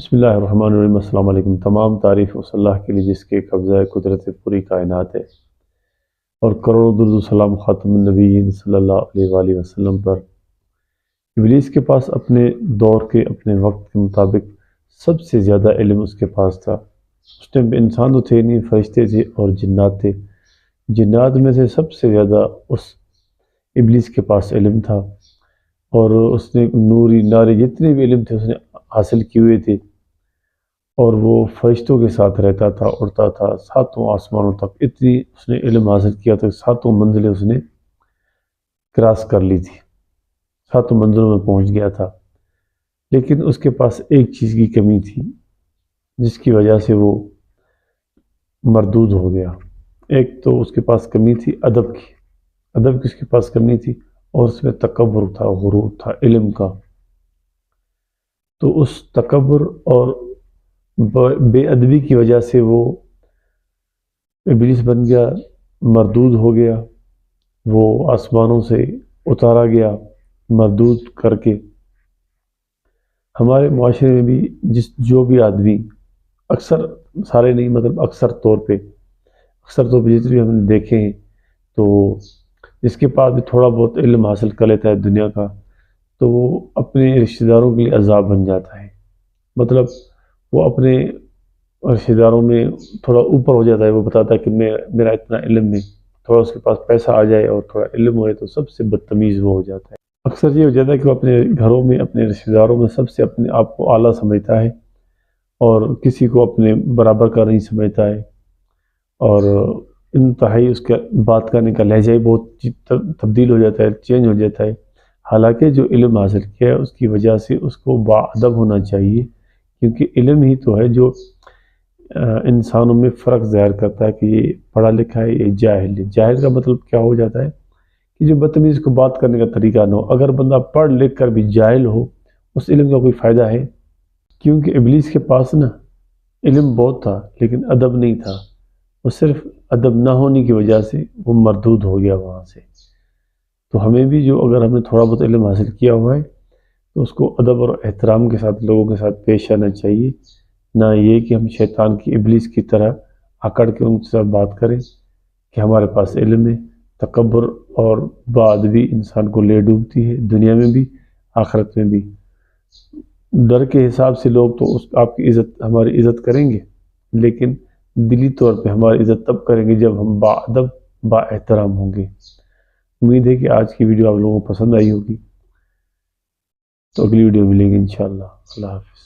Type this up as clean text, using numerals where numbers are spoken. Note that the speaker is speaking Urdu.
بسم اللہ الرحمن الرحیم۔ السلام علیکم۔ تمام تعریف اس اللہ کے لیے جس کے قبضہ قدرت پوری کائنات ہے، اور کروڑوں درود و سلام خاتم النبیین صلی اللہ علیہ وآلہ وسلم پر۔ ابلیس کے پاس اپنے دور کے اپنے وقت کے مطابق سب سے زیادہ علم اس کے پاس تھا۔ اس ٹائم پہ انسان تو تھے نہیں، فرشتے تھے اور جنات تھے۔ جنات میں سے سب سے زیادہ اس ابلیس کے پاس علم تھا، اور اس نے نوری نارے جتنے بھی علم تھے اس نے حاصل کیے ہوئے تھے، اور وہ فرشتوں کے ساتھ رہتا تھا، اڑتا تھا ساتوں آسمانوں تک۔ اتنی اس نے علم حاصل کیا تھا کہ ساتوں منزلیں اس نے کراس کر لی تھی، ساتوں منزلوں میں پہنچ گیا تھا۔ لیکن اس کے پاس ایک چیز کی کمی تھی جس کی وجہ سے وہ مردود ہو گیا۔ ایک تو اس کے پاس کمی تھی ادب کی، ادب کی اس کے پاس کمی تھی، اور اس میں تکبر تھا، غرور تھا علم کا۔ تو اس تکبر اور بے ادبی کی وجہ سے وہ ابلیس بن گیا، مردود ہو گیا، وہ آسمانوں سے اتارا گیا مردود کر کے۔ ہمارے معاشرے میں بھی جو بھی آدمی، اکثر سارے نہیں مطلب اکثر طور پہ جتنے بھی ہم نے دیکھے ہیں، تو جس کے پاس بھی تھوڑا بہت علم حاصل کر لیتا ہے دنیا کا، تو وہ اپنے رشتہ داروں کے لیے عذاب بن جاتا ہے۔ مطلب وہ اپنے رشتہ داروں میں تھوڑا اوپر ہو جاتا ہے، وہ بتاتا ہے کہ میرا اتنا علم ہے، تھوڑا اس کے پاس پیسہ آ جائے اور تھوڑا علم ہوئے تو سب سے بدتمیز وہ ہو جاتا ہے۔ اکثر یہ ہو جاتا ہے کہ وہ اپنے گھروں میں اپنے رشتہ داروں میں سب سے اپنے آپ کو اعلیٰ سمجھتا ہے، اور کسی کو اپنے برابر کا نہیں سمجھتا ہے، اور انتہائی اس کا بات کرنے کا لہجہ ہی بہت تبدیل ہو جاتا ہے، چینج ہو جاتا ہے۔ حالانکہ جو علم حاصل کیا ہے اس کی وجہ سے اس کو باادب ہونا چاہیے، کیونکہ علم ہی تو ہے جو انسانوں میں فرق ظاہر کرتا ہے کہ یہ پڑھا لکھا ہے، یہ جاہل ہے۔ جاہل کا مطلب کیا ہو جاتا ہے کہ جو بدتمیز کو بات کرنے کا طریقہ نہ ہو۔ اگر بندہ پڑھ لکھ کر بھی جاہل ہو، اس علم کا کوئی فائدہ ہے؟ کیونکہ ابلیس کے پاس نا علم بہت تھا لیکن ادب نہیں تھا، وہ صرف ادب نہ ہونے کی وجہ سے وہ مردود ہو گیا وہاں سے۔ تو ہمیں بھی جو اگر ہم نے تھوڑا بہت علم حاصل کیا ہوا ہے تو اس کو ادب اور احترام کے ساتھ لوگوں کے ساتھ پیش آنا چاہیے، نہ یہ کہ ہم شیطان کی ابلیس کی طرح اکڑ کے ان کے ساتھ بات کریں کہ ہمارے پاس علم ہے۔ تکبر اور بے انسان کو لے ڈوبتی ہے، دنیا میں بھی آخرت میں بھی۔ ڈر کے حساب سے لوگ تو آپ کی عزت، ہماری عزت کریں گے، لیکن دلی طور پہ ہماری عزت تب کریں گے جب ہم باادب با احترام ہوں گے۔ امید ہے کہ آج کی ویڈیو آپ لوگوں کو پسند آئی ہوگی، تو اگلی ویڈیو ملیں گے انشاءاللہ۔ اللہ حافظ۔